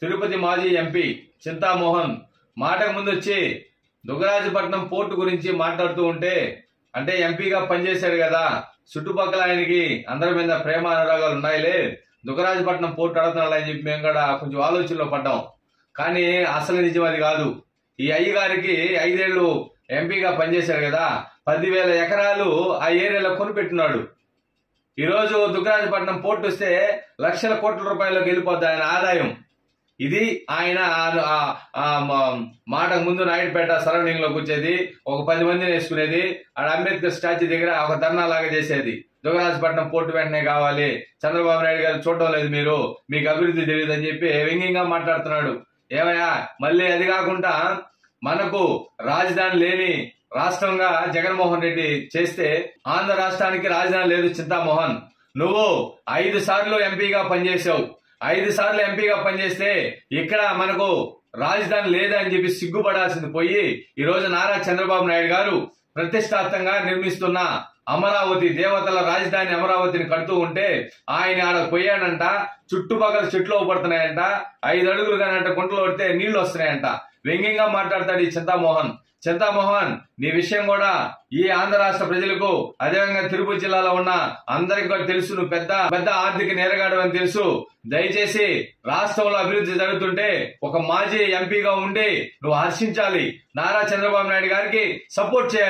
తిరుపతి మాజీ ఎంపీ చింతామోహన్ మాటకు ముందు వచ్చి దుగ్గరాజపట్నం పోర్టు గురించి మాట్లాడుతూ ఉంటే, అంటే ఎంపీగా పనిచేశాడు కదా, చుట్టుపక్కల ఆయనకి అందరి మీద ప్రేమ అనురాగాలు ఉన్నాయిలే, దుగ్గరాజపట్నం పోర్టు అడుగుతున్నాడు అని చెప్పి మేము కూడా కొంచెం ఆలోచనలో పడ్డాం. కానీ అసలు నిజం అది కాదు. ఈ అయ్యగారికి 5 ఏళ్లు ఎంపీగా పనిచేశాడు కదా, 10,000 ఎకరాలు ఆ ఏరియాలో కొనిపెట్టినాడు. ఈరోజు దుగ్గరాజపట్నం పోర్టు వస్తే లక్షల కోట్ల రూపాయలకు వెళ్ళిపోద్ది ఆయన ఆదాయం. ఇది ఆయన మాటకు ముందు నాయుడుపేట సరౌండింగ్ లోకి వచ్చేది, ఒక 10 మందిని వేసుకునేది, ఆడ అంబేద్కర్ స్టాచ్యూ దగ్గర ఒక ధర్నా లాగా చేసేది. దుగ్గరాజపట్నం పోర్టు వెంటనే కావాలి, చంద్రబాబు నాయుడు గారు చూడటం లేదు, మీకు అభివృద్ధి తెలియదు అని చెప్పి వ్యంగ్యంగా మాట్లాడుతున్నాడు. ఏమయ్యా, మళ్ళీ అది కాకుండా మనకు రాజధాని లేని రాష్ట్రంగా జగన్మోహన్ రెడ్డి చేస్తే ఆంధ్ర రాష్ట్రానికి రాజధాని లేదు. చింతామోహన్, నువ్వు 5 సార్లు ఎంపీగా పనిచేసావు. 5 సార్లు ఎంపీగా పనిచేస్తే ఇక్కడ మనకు రాజధాని లేదని చెప్పి సిగ్గుపడాల్సింది పోయి, ఈ రోజు నారా చంద్రబాబు నాయుడు గారు ప్రతిష్టాత్మకంగా నిర్మిస్తున్న అమరావతి దేవతల రాజధాని అమరావతిని కడుతూ ఉంటే ఆయన ఆడ పోయాడంట. చుట్టుపక్కల చెట్లు పడుతున్నాయంట, 5 అడుగులు కానంట గుంటలు పడితే నీళ్లు వస్తున్నాయంట. వ్యంగ్యంగా మాట్లాడతాడు ఈ చింతామోహన్. నీ విషయం కూడా ఈ ఆంధ్ర రాష్ట్ర ప్రజలకు, అదేవిధంగా తిరుపతి జిల్లాలో ఉన్న అందరికి కూడా తెలుసు. నువ్వు పెద్ద ఆర్థిక నేరగాడు అని తెలుసు. దయచేసి రాష్ట్రంలో అభివృద్ధి జరుగుతుంటే ఒక మాజీ ఎంపీగా ఉండి నువ్వు హర్షించాలి, నారా చంద్రబాబు నాయుడు గారికి సపోర్ట్ చేయాలి.